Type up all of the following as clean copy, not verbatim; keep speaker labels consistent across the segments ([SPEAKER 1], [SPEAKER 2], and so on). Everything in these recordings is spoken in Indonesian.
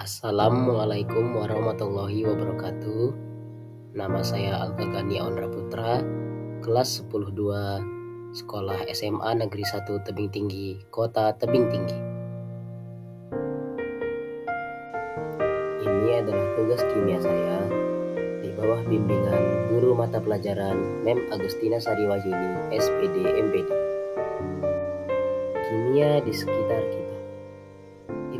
[SPEAKER 1] Assalamualaikum warahmatullahi wabarakatuh. Nama saya Algagani Aundra Putra, kelas 10-2, Sekolah SMA Negeri 1 Tebing Tinggi, Kota Tebing Tinggi. Ini adalah tugas kimia saya di bawah bimbingan guru mata pelajaran Mem Agustina Sariwayuni, SPD MPD. Kimia di sekitar kita.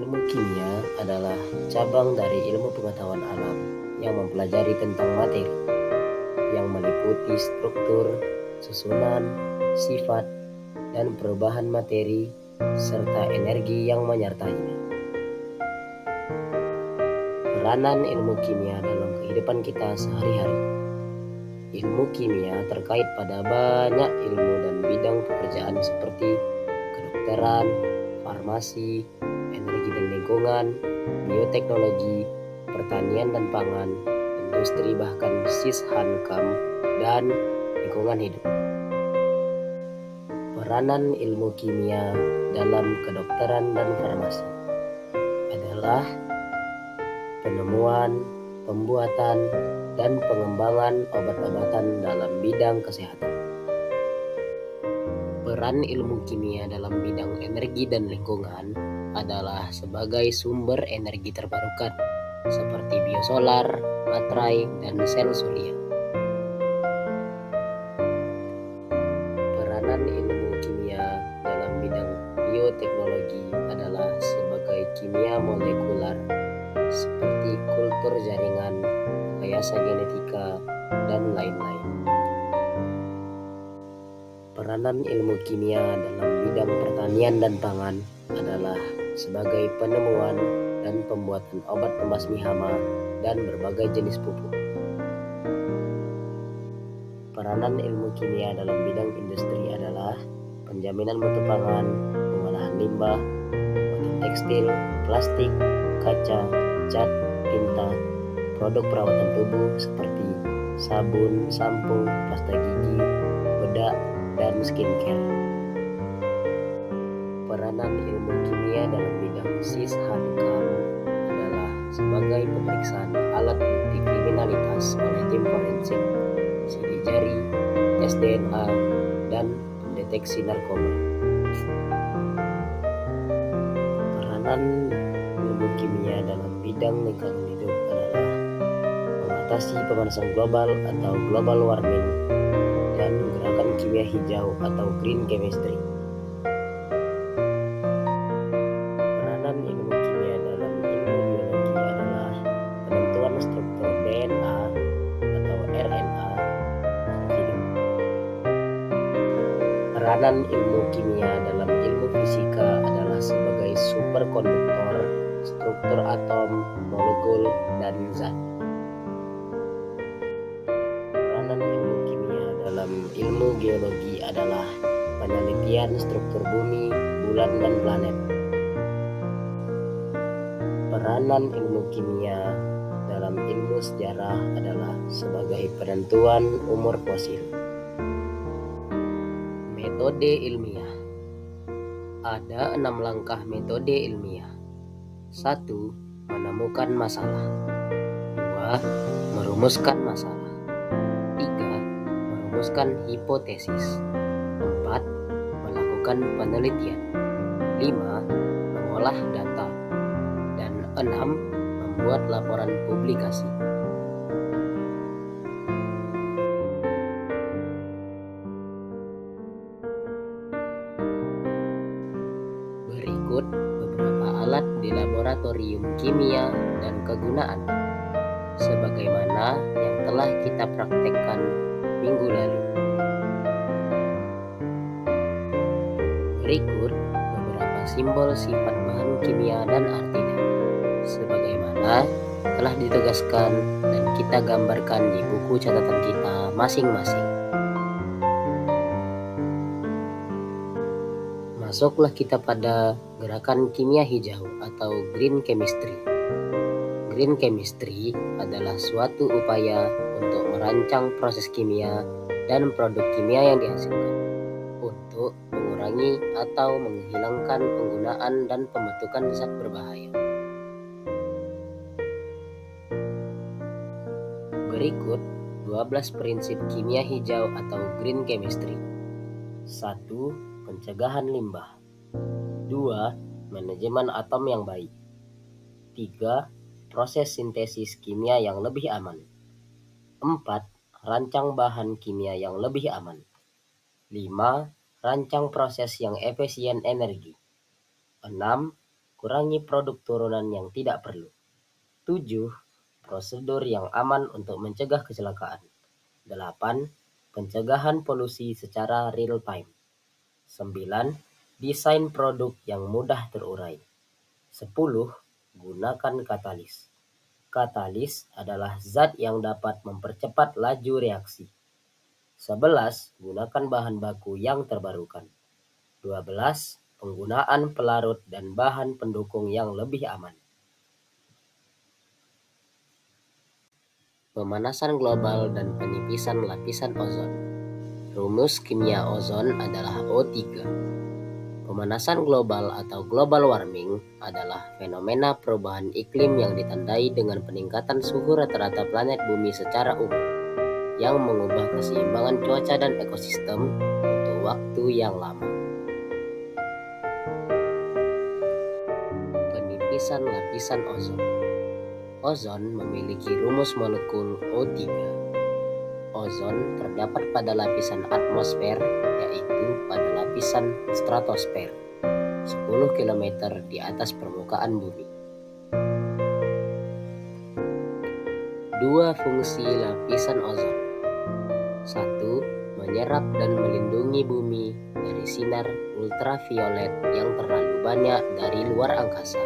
[SPEAKER 1] Ilmu kimia adalah cabang dari ilmu pengetahuan alam yang mempelajari tentang materi, yang meliputi struktur, susunan, sifat, dan perubahan materi, serta energi yang menyertainya. Peranan ilmu kimia dalam kehidupan kita sehari-hari. Ilmu kimia terkait pada banyak ilmu dan bidang pekerjaan seperti kedokteran, farmasi, energi dan lingkungan, bioteknologi, pertanian dan pangan, industri bahkan sishankam, dan lingkungan hidup. Peranan ilmu kimia dalam kedokteran dan farmasi adalah penemuan, pembuatan, dan pengembangan obat-obatan dalam bidang kesehatan. Peran ilmu kimia dalam bidang energi dan lingkungan adalah sebagai sumber energi terbarukan seperti biosolar, materai, dan sel surya. Peranan ilmu kimia dalam bidang bioteknologi adalah sebagai kimia molekular seperti kultur jaringan, rekayasa genetika, dan lain-lain. Peranan ilmu kimia dalam bidang pertanian dan pangan adalah sebagai penemuan dan pembuatan obat pembasmi hama dan berbagai jenis pupuk. Peranan ilmu kimia dalam bidang industri adalah penjaminan mutu pangan, pengolahan limbah, bahan tekstil, plastik, kaca, cat, tinta, produk perawatan tubuh seperti sabun, sampo, pasta gigi, bedak, dan skincare. Peranan ilmu kimia dalam bidang sishankam adalah sebagai pemeriksaan alat bukti kriminalitas oleh tim forensik, sidik jari, tes DNA, dan pendeteksi narkoba. Peranan ilmu kimia dalam bidang lingkungan hidup adalah mengatasi pemanasan global atau global warming dan gerakan kimia hijau atau green chemistry. Peranan ilmu kimia dalam ilmu biologi adalah penentuan struktur DNA atau RNA makhluk hidup. Peranan ilmu kimia dalam ilmu fisika adalah sebagai superkonduktor, struktur atom, molekul, dan zat. Peranan ilmu kimia dalam ilmu geologi adalah penelitian struktur bumi, bulan, dan planet. Peranan ilmu kimia dalam ilmu sejarah adalah sebagai penentuan umur fosil. Metode ilmiah. Ada 6 langkah metode ilmiah. 1. Menemukan masalah. 2. Merumuskan masalah. 3. Merumuskan hipotesis. 4. Melakukan penelitian. 5. Mengolah data. Dan 6. Membuat laporan publikasi. Berikut beberapa alat di laboratorium kimia dan kegunaan, sebagaimana yang telah kita praktekkan minggu lalu. Berikut beberapa simbol sifat bahan kimia dan artinya, sebagaimana telah ditugaskan dan kita gambarkan di buku catatan kita masing-masing. Masuklah kita pada gerakan kimia hijau atau green chemistry. Green chemistry adalah suatu upaya untuk merancang proses kimia dan produk kimia yang dihasilkan untuk mengurangi atau menghilangkan penggunaan dan pembentukan zat berbahaya. Berikut 12 prinsip kimia hijau atau green chemistry. 1. Pencegahan limbah. 2. Manajemen atom yang baik. 3. Proses sintesis kimia yang lebih aman. 4. Rancang bahan kimia yang lebih aman. 5. Rancang proses yang efisien energi. 6. Kurangi produk turunan yang tidak perlu. 7. Prosedur yang aman untuk mencegah kecelakaan. 8. Pencegahan polusi secara real time. 9. Desain produk yang mudah terurai. 10. Gunakan katalis. Katalis adalah zat yang dapat mempercepat laju reaksi. 11. Gunakan bahan baku yang terbarukan. 12. Penggunaan pelarut dan bahan pendukung yang lebih aman. Pemanasan global dan penipisan lapisan ozon. Rumus kimia ozon adalah O3. Pemanasan global atau global warming adalah fenomena perubahan iklim yang ditandai dengan peningkatan suhu rata-rata planet bumi secara umum, yang mengubah keseimbangan cuaca dan ekosistem untuk waktu yang lama. Penipisan lapisan ozon. Ozon memiliki rumus molekul O3. Ozon terdapat pada lapisan atmosfer, yaitu pada lapisan stratosfer, 10 km di atas permukaan bumi. 2 fungsi lapisan ozon. 1. Menyerap dan melindungi bumi dari sinar ultraviolet yang terlalu banyak dari luar angkasa.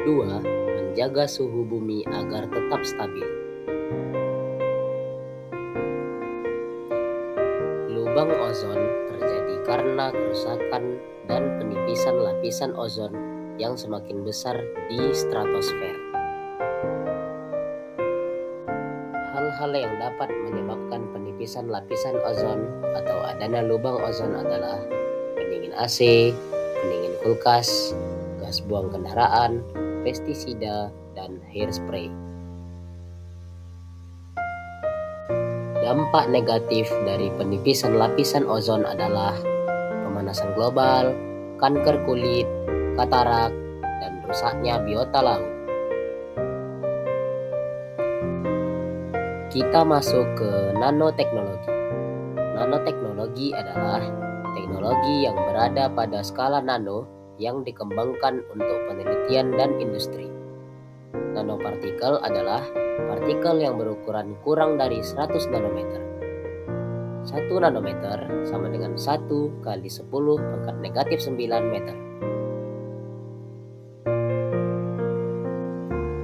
[SPEAKER 1] 2. Menjaga suhu bumi agar tetap stabil. Lubang ozon terjadi karena kerusakan dan penipisan lapisan ozon yang semakin besar di stratosfer. Hal-hal yang dapat menyebabkan penipisan lapisan ozon atau adanya lubang ozon adalah pendingin AC, pendingin kulkas, gas buang kendaraan, pestisida, dan hairspray. Dampak negatif dari penipisan lapisan ozon adalah pemanasan global, kanker kulit, katarak, dan rusaknya biota laut. Kita masuk ke nanoteknologi. Nanoteknologi adalah teknologi yang berada pada skala nano yang dikembangkan untuk penelitian dan industri. Nanopartikel adalah partikel yang berukuran kurang dari 100 nanometer. 1 nanometer sama dengan 1 kali 10 pangkat negatif 9 meter.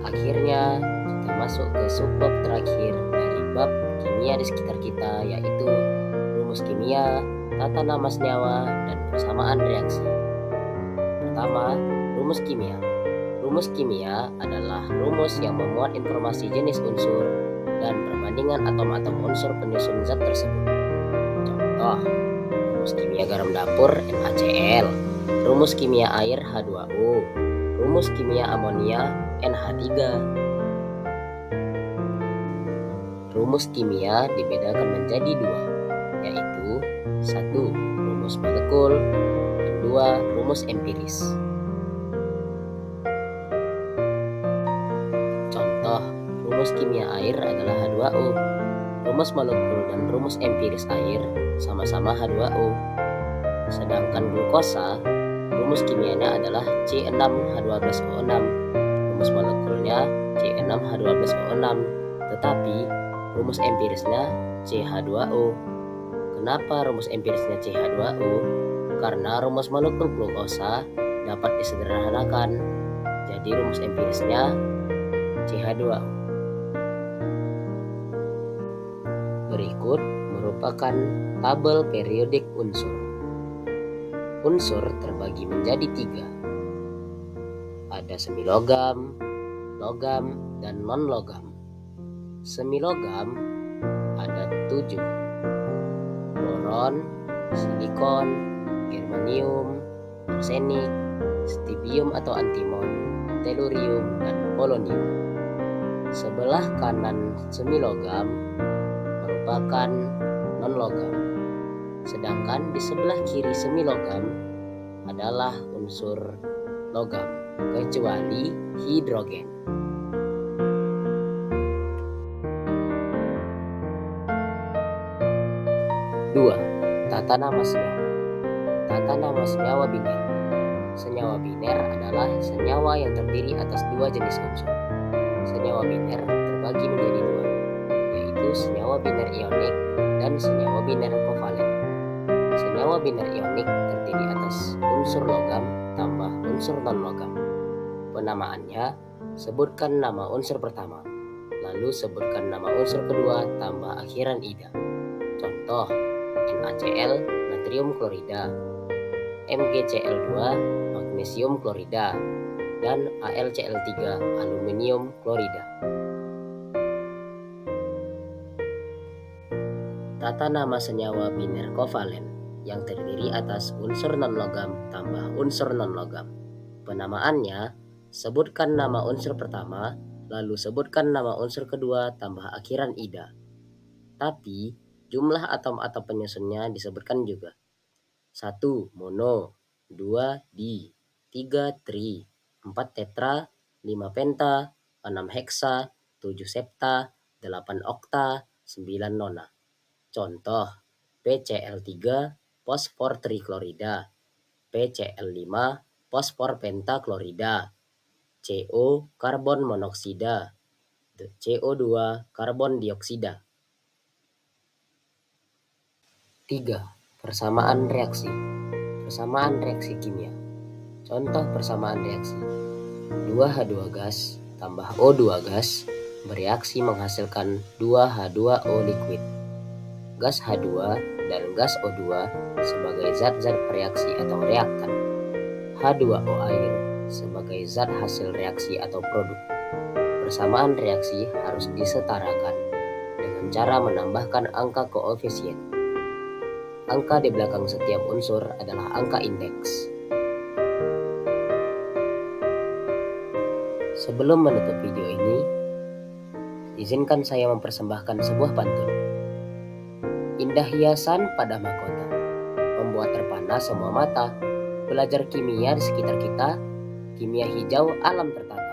[SPEAKER 1] Akhirnya, kita masuk ke subbab terakhir dari bab kimia di sekitar kita, yaitu rumus kimia, tata nama senyawa, dan persamaan reaksi. Pertama, rumus kimia. Rumus kimia adalah rumus yang memuat informasi jenis unsur dan perbandingan atom-atom unsur penyusun zat tersebut. Contoh, rumus kimia garam dapur NaCl, rumus kimia air H2O, rumus kimia amonia NH3. Rumus kimia dibedakan menjadi 2, yaitu 1. Rumus molekul, dan 2. Rumus empiris. Rumus kimia air adalah H2O. Rumus molekul dan rumus empiris air sama-sama H2O. Sedangkan glukosa, rumus kimianya adalah C6H12O6. Rumus molekulnya C6H12O6, tetapi rumus empirisnya CH2O. Kenapa rumus empirisnya CH2O? Karena rumus molekul glukosa dapat disederhanakan, jadi rumus empirisnya CH2O. Berikut merupakan tabel periodik unsur. Unsur terbagi menjadi 3. Ada semilogam, logam, dan non-logam. Semilogam ada 7. Boron, silikon, germanium, arsenik, stibium atau antimon, tellurium, dan polonium. Sebelah kanan semilogam merupakan non-logam, sedangkan di sebelah kiri semilogam adalah unsur logam, kecuali hidrogen. 2. Tata nama senyawa. Tata nama senyawa biner. Senyawa biner adalah senyawa yang terdiri atas dua jenis unsur. Senyawa biner terbagi menjadi dua, yaitu senyawa biner ionik dan senyawa biner kovalen. Senyawa biner ionik terdiri atas unsur logam tambah unsur non-logam. Penamaannya, sebutkan nama unsur pertama, lalu sebutkan nama unsur kedua tambah akhiran ida. Contoh, NaCl natrium klorida, MgCl2 magnesium klorida, dan AlCl3 aluminium klorida. Tata nama senyawa biner kovalen yang terdiri atas unsur non-logam tambah unsur non-logam. Penamaannya, sebutkan nama unsur pertama, lalu sebutkan nama unsur kedua tambah akhiran ida. Tapi, jumlah atom-atom penyusunnya disebutkan juga. 1 mono, 2 di, 3 tri, 4 tetra, 5 penta, 6 heksa, 7 septa, 8 okta, 9 nona. Contoh, PCl3 fosfor triklorida, PCl5 fosfor pentaklorida, CO karbon monoksida, CO2 karbon dioksida. 3. Persamaan reaksi. Persamaan reaksi kimia. Contoh persamaan reaksi: 2H2 gas tambah O2 gas bereaksi menghasilkan 2H2O liquid. Gas H2 dan gas O2 sebagai zat-zat bereaksi atau reaktan. H2O air sebagai zat hasil reaksi atau produk. Persamaan reaksi harus disetarakan dengan cara menambahkan angka koefisien. Angka di belakang setiap unsur adalah angka indeks. Sebelum menutup video ini, izinkan saya mempersembahkan sebuah pantun. Indah hiasan pada mahkota, membuat terpana semua mata. Belajar kimia di sekitar kita, kimia hijau alam tertata.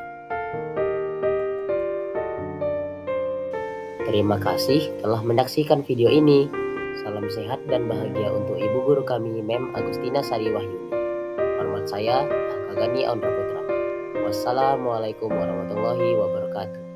[SPEAKER 1] Terima kasih telah menyaksikan video ini. Salam sehat dan bahagia untuk Ibu Guru kami, Mem Agustina Sari Wahyuni. Hormat saya, Akagani Aundra Putra. Wassalamualaikum warahmatullahi wabarakatuh.